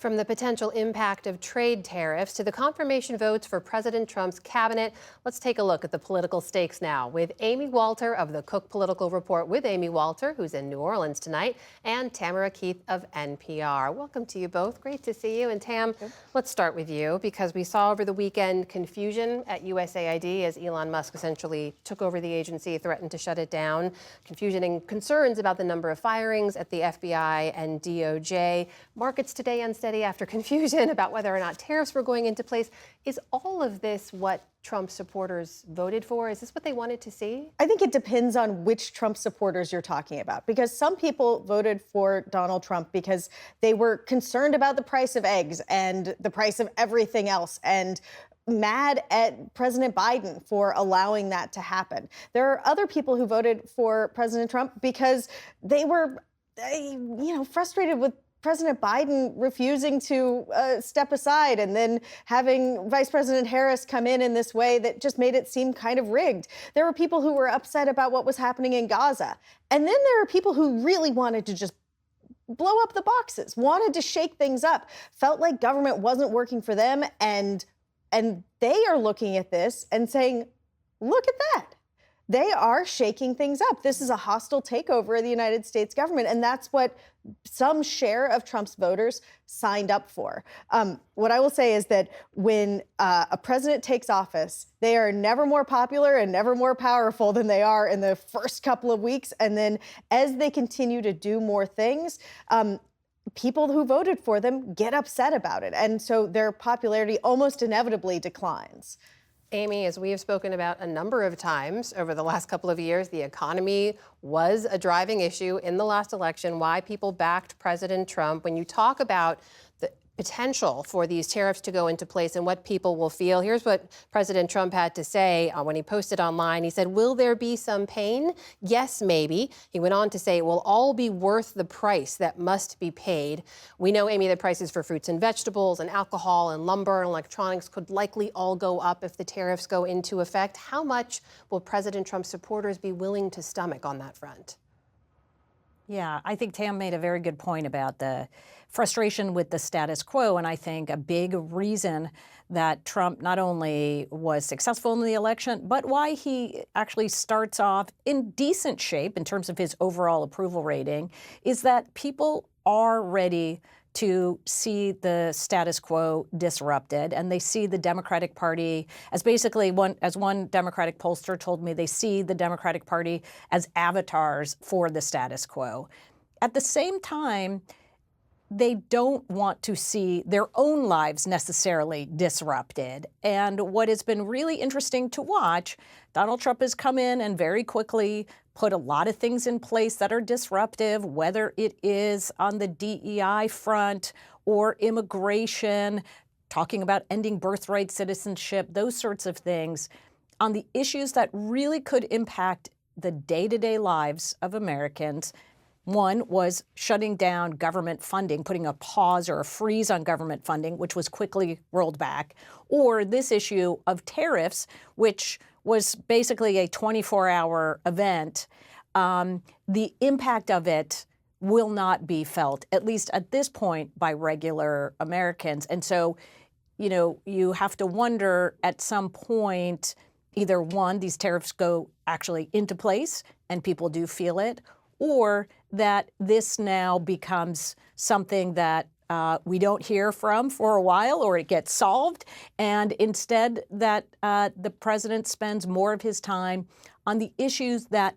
From the potential impact of trade tariffs to the confirmation votes for President Trump's cabinet, let's take a look at the political stakes now with Amy Walter of the Cook Political Report with Amy Walter, who's in New Orleans tonight, and Tamara Keith of NPR. Welcome to you both. Great to see you. And Tam, let's start with you because we saw over the weekend confusion at USAID as Elon Musk essentially took over the agency, threatened to shut it down. Confusion and concerns about the number of firings at the FBI and DOJ. Markets today unsteady after confusion about whether or not tariffs were going into place. Is all of this what Trump supporters voted for? Is this what they wanted to see? I think it depends on which Trump supporters you're talking about, because some people voted for Donald Trump because they were concerned about the price of eggs and the price of everything else and mad at President Biden for allowing that to happen. There are other people who voted for President Trump because they were, frustrated with President Biden refusing to step aside and then having Vice President Harris come in this way that just made it seem kind of rigged. There were people who were upset about what was happening in Gaza. And then there are people who really wanted to just blow up the boxes, wanted to shake things up, felt like government wasn't working for them. And they are looking at this and saying, look at that. They are shaking things up. This is a hostile takeover of the United States government. And that's what some share of Trump's voters signed up for. What I will say is that when a president takes office, they are never more popular and never more powerful than they are in the first couple of weeks. And then as they continue to do more things, people who voted for them get upset about it. And so their popularity almost inevitably declines. Amy, as we have spoken about a number of times over the last couple of years, the economy was a driving issue in the last election, why people backed President Trump. When you talk about the potential for these tariffs to go into place and what people will feel, here's what President Trump had to say when he posted online. He said, "Will there be some pain? Yes, maybe." He went on to say, "It will all be worth the price that must be paid." We know, Amy, that prices for fruits and vegetables and alcohol and lumber and electronics could likely all go up if the tariffs go into effect. How much will President Trump's supporters be willing to stomach on that front? Yeah, I think Tam made a very good point about the frustration with the status quo. And I think a big reason that Trump not only was successful in the election, but why he actually starts off in decent shape in terms of his overall approval rating is that people are ready to see the status quo disrupted. And they see the Democratic Party as basically one Democratic pollster told me, they see the Democratic Party as avatars for the status quo. At the same time, they don't want to see their own lives necessarily disrupted. And what has been really interesting to watch, Donald Trump has come in and very quickly put a lot of things in place that are disruptive, whether it is on the DEI front or immigration, talking about ending birthright citizenship, those sorts of things, on the issues that really could impact the day-to-day lives of Americans. One was shutting down government funding, putting a pause or a freeze on government funding, which was quickly rolled back, or this issue of tariffs, which was basically a 24-hour event. The impact of it will not be felt, at least at this point, by regular Americans. And so, you have to wonder at some point, either one, these tariffs go actually into place and people do feel it, or that this now becomes something that we don't hear from for a while, or it gets solved, and instead that the president spends more of his time on the issues that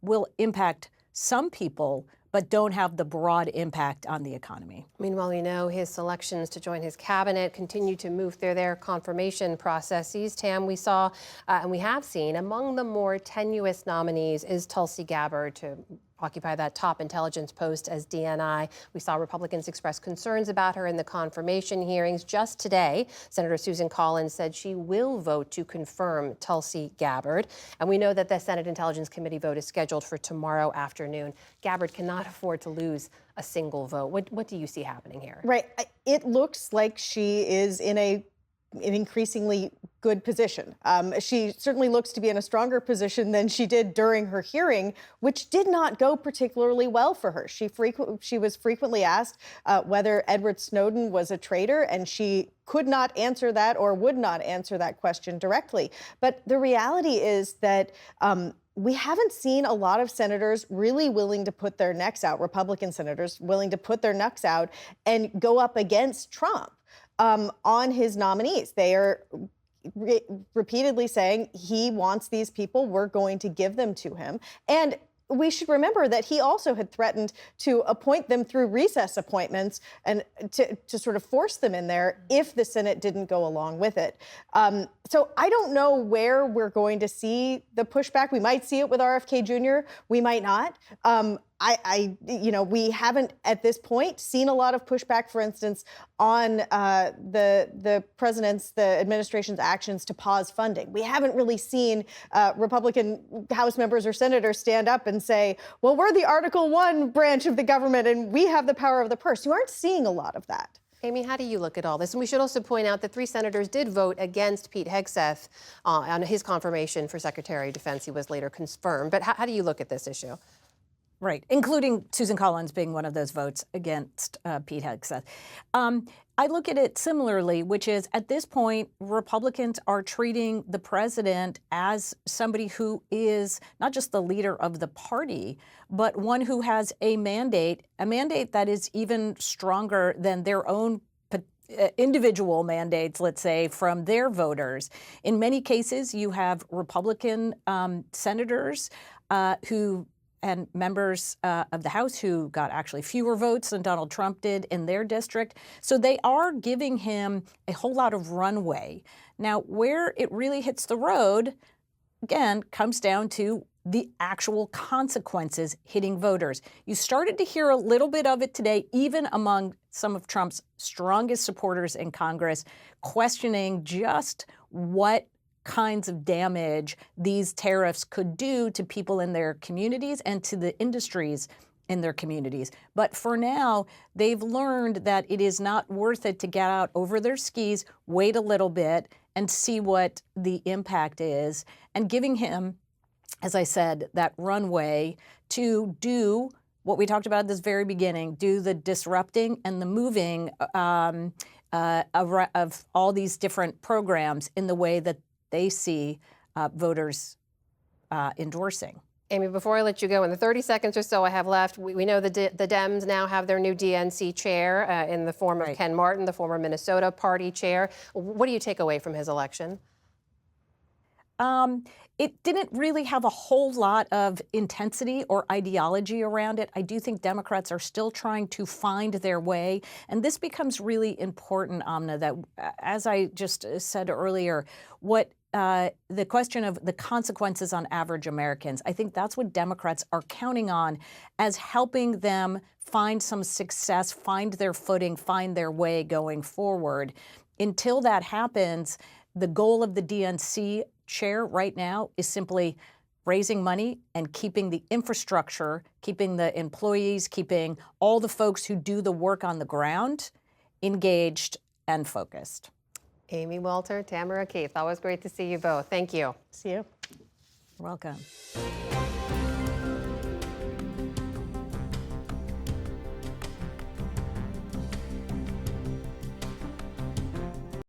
will impact some people but don't have the broad impact on the economy. Meanwhile, we know his selections to join his cabinet continue to move through their confirmation processes. Tam, we saw and we have seen among the more tenuous nominees is Tulsi Gabbard to occupy that top intelligence post as DNI. We saw Republicans express concerns about her in the confirmation hearings. Just today, Senator Susan Collins said she will vote to confirm Tulsi Gabbard. And we know that the Senate Intelligence Committee vote is scheduled for tomorrow afternoon. Gabbard cannot afford to lose a single vote. What do you see happening here? Right. It looks like she is in an increasingly good position. She certainly looks to be in a stronger position than she did during her hearing, which did not go particularly well for her. She was frequently asked whether Edward Snowden was a traitor, and she could not answer that or would not answer that question directly. But the reality is that we haven't seen a lot of senators really willing to put their necks out, Republican senators willing to put their necks out and go up against Trump on his nominees. They are repeatedly saying he wants these people, we're going to give them to him. And we should remember that he also had threatened to appoint them through recess appointments and to sort of force them in there if the Senate didn't go along with it. So I don't know where we're going to see the pushback. We might see it with RFK Jr. We might not. We haven't at this point seen a lot of pushback, for instance, on the administration's actions to pause funding. We haven't really seen Republican House members or senators stand up and say, well, we're the Article 1 branch of the government and we have the power of the purse. You aren't seeing a lot of that. Amy, how do you look at all this? And we should also point out that 3 senators did vote against Pete Hegseth on his confirmation for Secretary of Defense. He was later confirmed. But how do you look at this issue? Right, including Susan Collins being one of those votes against Pete Hegseth. I look at it similarly, which is at this point, Republicans are treating the president as somebody who is not just the leader of the party, but one who has a mandate that is even stronger than their own individual mandates, let's say, from their voters. In many cases, you have Republican senators and members of the House who got actually fewer votes than Donald Trump did in their district. So they are giving him a whole lot of runway. Now, where it really hits the road, again, comes down to the actual consequences hitting voters. You started to hear a little bit of it today, even among some of Trump's strongest supporters in Congress, questioning just what kinds of damage these tariffs could do to people in their communities and to the industries in their communities. But for now, they've learned that it is not worth it to get out over their skis, wait a little bit, and see what the impact is, and giving him, as I said, that runway to do what we talked about at this very beginning, do the disrupting and the moving of all these different programs in the way that they see voters endorsing. Amy, before I let you go, in the 30 seconds or so I have left, we know the Dems now have their new DNC chair in the form of Ken Martin, the former Minnesota party chair. What do you take away from his election? It didn't really have a whole lot of intensity or ideology around it. I do think Democrats are still trying to find their way. And this becomes really important, Amna, that as I just said earlier, the question of the consequences on average Americans, I think that's what Democrats are counting on as helping them find some success, find their footing, find their way going forward. Until that happens, the goal of the DNC chair right now is simply raising money and keeping the infrastructure, keeping the employees, keeping all the folks who do the work on the ground engaged and focused. Amy Walter, Tamara Keith, always great to see you both. Thank you. See you. You're welcome.